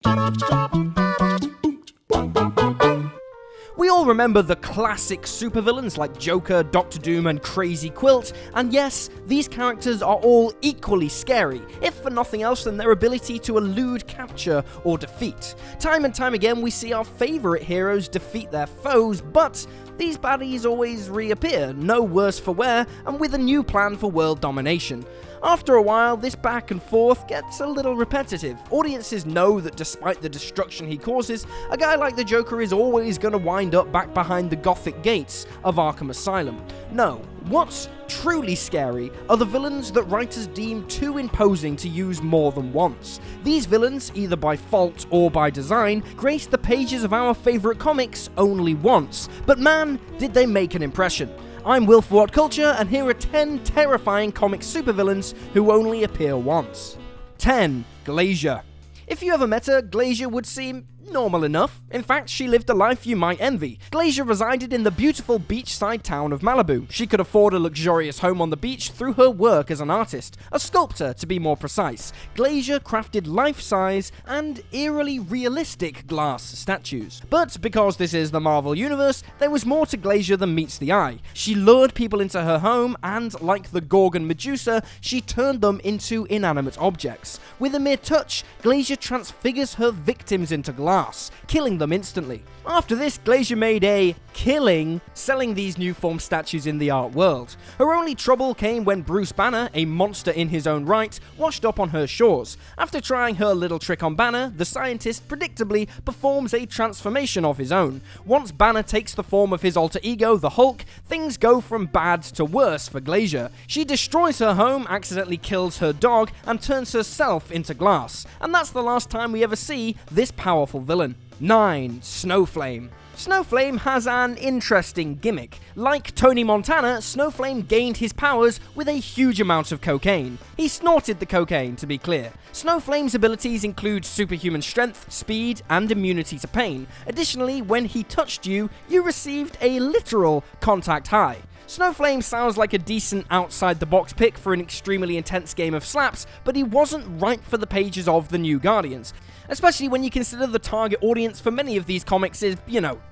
We all remember the classic supervillains like Joker, Doctor Doom, and Crazy Quilt, and yes, these characters are all equally scary, if for nothing else than their ability to elude capture or defeat. Time and time again we see our favourite heroes defeat their foes, but these baddies always reappear, no worse for wear, and with a new plan for world domination. After a while, this back and forth gets a little repetitive. Audiences know that despite the destruction he causes, a guy like the Joker is always going to wind up back behind the gothic gates of Arkham Asylum. No, what's truly scary are the villains that writers deem too imposing to use more than once. These villains, either by fault or by design, grace the pages of our favourite comics only once, but man, did they make an impression. I'm Will for What Culture, and here are 10 terrifying comic supervillains who only appear once. 10. Glatia. If you ever met her, Glatia would seem normal enough. In fact, she lived a life you might envy. Glatia resided in the beautiful beachside town of Malibu. She could afford a luxurious home on the beach through her work as an artist, a sculptor to be more precise. Glatia crafted life-size and eerily realistic glass statues. But because this is the Marvel Universe, there was more to Glatia than meets the eye. She lured people into her home and, like the Gorgon Medusa, she turned them into inanimate objects. With a mere touch, Glatia transfigures her victims into glass, killing them instantly. After this, Glatia made a killing selling these new form statues in the art world. Her only trouble came when Bruce Banner, a monster in his own right, washed up on her shores. After trying her little trick on Banner, the scientist predictably performs a transformation of his own. Once Banner takes the form of his alter ego, the Hulk, things go from bad to worse for Glatia. She destroys her home, accidentally kills her dog, and turns herself into glass. And that's the last time we ever see this powerful villain. 9. Snowflame. Snowflame has an interesting gimmick. Like Tony Montana, Snowflame gained his powers with a huge amount of cocaine. He snorted the cocaine, to be clear. Snowflame's abilities include superhuman strength, speed, and immunity to pain. Additionally, when he touched you, you received a literal contact high. Snowflame sounds like a decent outside-the-box pick for an extremely intense game of slaps, but he wasn't right for the pages of The New Guardians. Especially when you consider the target audience for many of these comics is,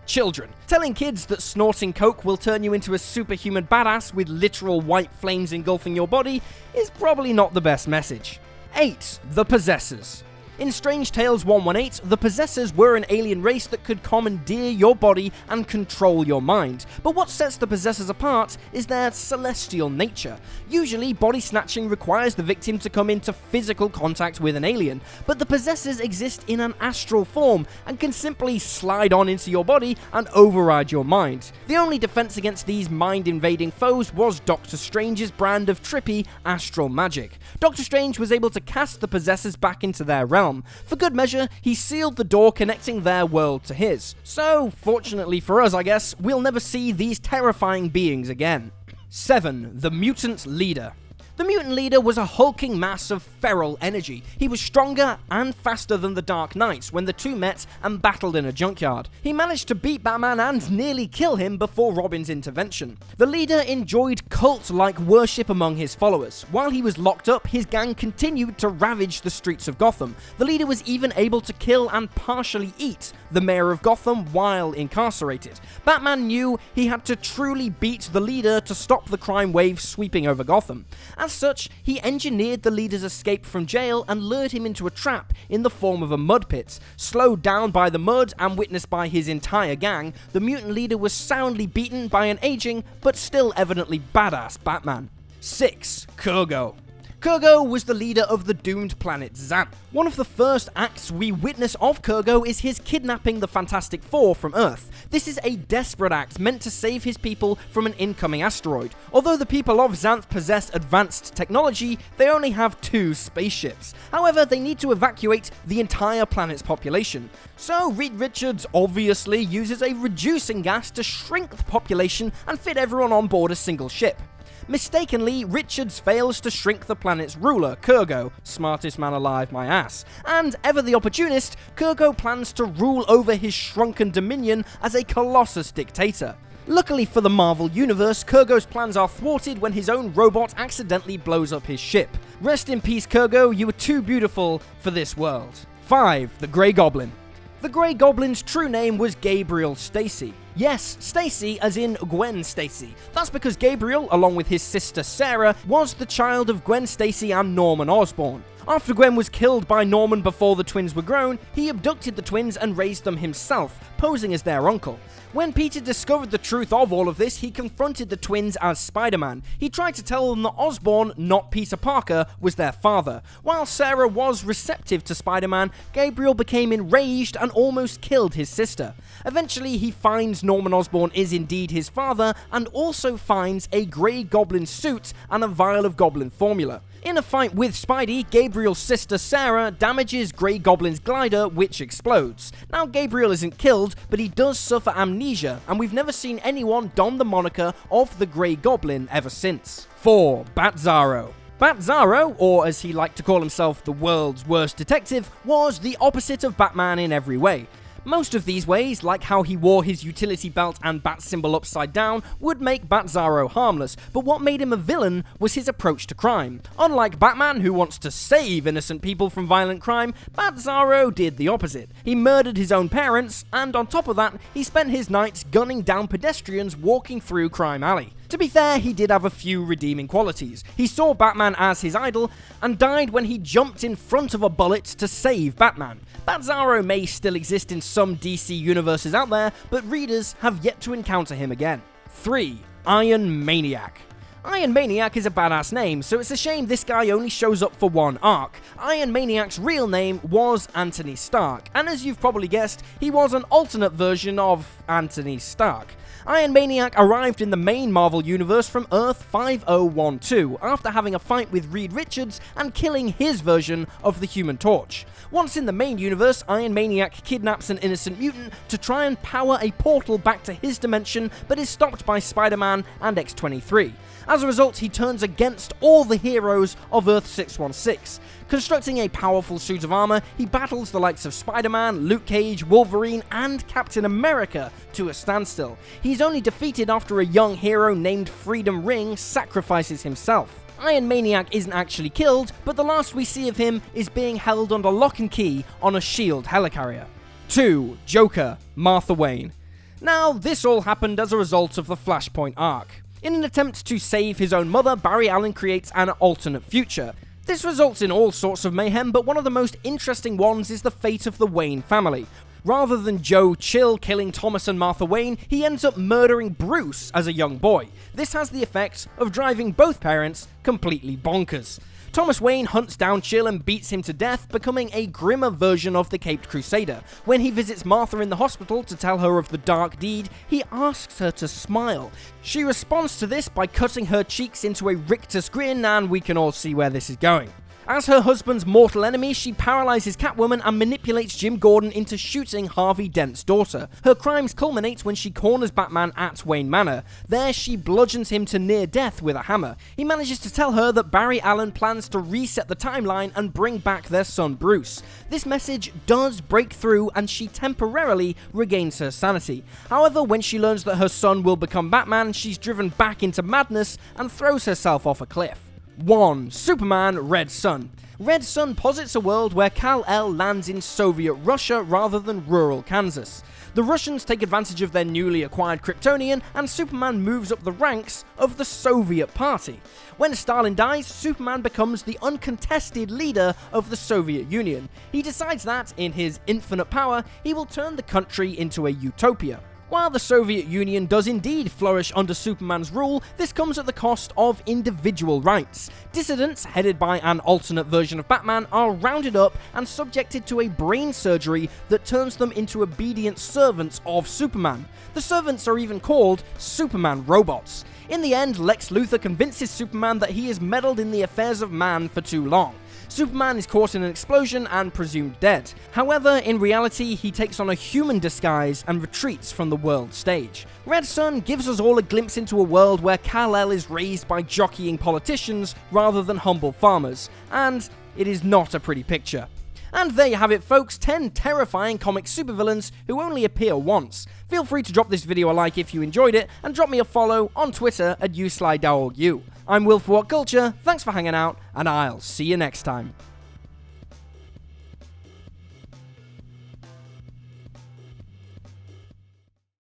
children. Telling kids that snorting coke will turn you into a superhuman badass with literal white flames engulfing your body is probably not the best message. 8. The Possessors. In Strange Tales 118, the Possessors were an alien race that could commandeer your body and control your mind. But what sets the Possessors apart is their celestial nature. Usually, body snatching requires the victim to come into physical contact with an alien, but the Possessors exist in an astral form and can simply slide on into your body and override your mind. The only defense against these mind-invading foes was Doctor Strange's brand of trippy astral magic. Doctor Strange was able to cast the Possessors back into their realm. For good measure, he sealed the door connecting their world to his. So, fortunately for us, I guess, we'll never see these terrifying beings again. 7. The Mutant Leader. The Mutant Leader was a hulking mass of feral energy. He was stronger and faster than the Dark Knights when the two met and battled in a junkyard. He managed to beat Batman and nearly kill him before Robin's intervention. The leader enjoyed cult-like worship among his followers. While he was locked up, his gang continued to ravage the streets of Gotham. The leader was even able to kill and partially eat the mayor of Gotham while incarcerated. Batman knew he had to truly beat the leader to stop the crime wave sweeping over Gotham. As such, he engineered the leader's escape from jail and lured him into a trap in the form of a mud pit. Slowed down by the mud and witnessed by his entire gang, the mutant leader was soundly beaten by an aging but still evidently badass Batman. 6. Kirgo. Kirgo was the leader of the doomed planet Xanth. One of the first acts we witness of Kirgo is his kidnapping the Fantastic Four from Earth. This is a desperate act meant to save his people from an incoming asteroid. Although the people of Xanth possess advanced technology, they only have 2 spaceships. However, they need to evacuate the entire planet's population. So Reed Richards obviously uses a reducing gas to shrink the population and fit everyone on board a single ship. Mistakenly, Richards fails to shrink the planet's ruler, Kirgo, smartest man alive, my ass. And ever the opportunist, Kirgo plans to rule over his shrunken dominion as a colossus dictator. Luckily for the Marvel Universe, Kirgo's plans are thwarted when his own robot accidentally blows up his ship. Rest in peace, Kirgo, you were too beautiful for this world. 5. The Grey Goblin. The Grey Goblin's true name was Gabriel Stacy. Yes, Stacy as in Gwen Stacy. That's because Gabriel, along with his sister Sarah, was the child of Gwen Stacy and Norman Osborn. After Gwen was killed by Norman before the twins were grown, he abducted the twins and raised them himself, posing as their uncle. When Peter discovered the truth of all of this, he confronted the twins as Spider-Man. He tried to tell them that Osborn, not Peter Parker, was their father. While Sarah was receptive to Spider-Man, Gabriel became enraged and almost killed his sister. Eventually, he finds Norman Osborn is indeed his father, and also finds a Grey Goblin suit and a vial of Goblin formula. In a fight with Spidey, Gabriel's sister Sarah damages Grey Goblin's glider, which explodes. Now, Gabriel isn't killed, but he does suffer amnesia, and we've never seen anyone don the moniker of the Grey Goblin ever since. 4. Batzarro. Batzarro, or as he liked to call himself, the world's worst detective, was the opposite of Batman in every way. Most of these ways, like how he wore his utility belt and bat symbol upside down, would make Batzarro harmless, but what made him a villain was his approach to crime. Unlike Batman, who wants to save innocent people from violent crime, Batzarro did the opposite. He murdered his own parents, and on top of that, he spent his nights gunning down pedestrians walking through Crime Alley. To be fair, he did have a few redeeming qualities. He saw Batman as his idol, and died when he jumped in front of a bullet to save Batman. Batzarro may still exist in some DC universes out there, but readers have yet to encounter him again. 3. Iron Maniac. Iron Maniac is a badass name, so it's a shame this guy only shows up for one arc. Iron Maniac's real name was Anthony Stark, and as you've probably guessed, he was an alternate version of Anthony Stark. Iron Maniac arrived in the main Marvel universe from Earth 5012 after having a fight with Reed Richards and killing his version of the Human Torch. Once in the main universe, Iron Maniac kidnaps an innocent mutant to try and power a portal back to his dimension, but is stopped by Spider-Man and X-23. As a result, he turns against all the heroes of Earth 616. Constructing a powerful suit of armor, he battles the likes of Spider-Man, Luke Cage, Wolverine, and Captain America to a standstill. He's only defeated after a young hero named Freedom Ring sacrifices himself. Iron Maniac isn't actually killed, but the last we see of him is being held under lock and key on a S.H.I.E.L.D. helicarrier. 2. Joker, Martha Wayne. Now, this all happened as a result of the Flashpoint arc. In an attempt to save his own mother, Barry Allen creates an alternate future. This results in all sorts of mayhem, but one of the most interesting ones is the fate of the Wayne family. Rather than Joe Chill killing Thomas and Martha Wayne, he ends up murdering Bruce as a young boy. This has the effect of driving both parents completely bonkers. Thomas Wayne hunts down Chill and beats him to death, becoming a grimmer version of the Caped Crusader. When he visits Martha in the hospital to tell her of the dark deed, he asks her to smile. She responds to this by cutting her cheeks into a rictus grin, and we can all see where this is going. As her husband's mortal enemy, she paralyzes Catwoman and manipulates Jim Gordon into shooting Harvey Dent's daughter. Her crimes culminate when she corners Batman at Wayne Manor. There, she bludgeons him to near death with a hammer. He manages to tell her that Barry Allen plans to reset the timeline and bring back their son Bruce. This message does break through and she temporarily regains her sanity. However, when she learns that her son will become Batman, she's driven back into madness and throws herself off a cliff. 1. Superman Red Sun. Red Sun posits a world where Kal-El lands in Soviet Russia rather than rural Kansas. The Russians take advantage of their newly acquired Kryptonian, and Superman moves up the ranks of the Soviet Party. When Stalin dies, Superman becomes the uncontested leader of the Soviet Union. He decides that, in his infinite power, he will turn the country into a utopia. While the Soviet Union does indeed flourish under Superman's rule, this comes at the cost of individual rights. Dissidents, headed by an alternate version of Batman, are rounded up and subjected to a brain surgery that turns them into obedient servants of Superman. The servants are even called Superman robots. In the end, Lex Luthor convinces Superman that he has meddled in the affairs of man for too long. Superman is caught in an explosion and presumed dead. However, in reality, he takes on a human disguise and retreats from the world stage. Red Sun gives us all a glimpse into a world where Kal-El is raised by jockeying politicians rather than humble farmers, and it is not a pretty picture. And there you have it, folks, 10 terrifying comic supervillains who only appear once. Feel free to drop this video a like if you enjoyed it, and drop me a follow on Twitter at uslydowgu. I'm Will for What Culture, thanks for hanging out, and I'll see you next time.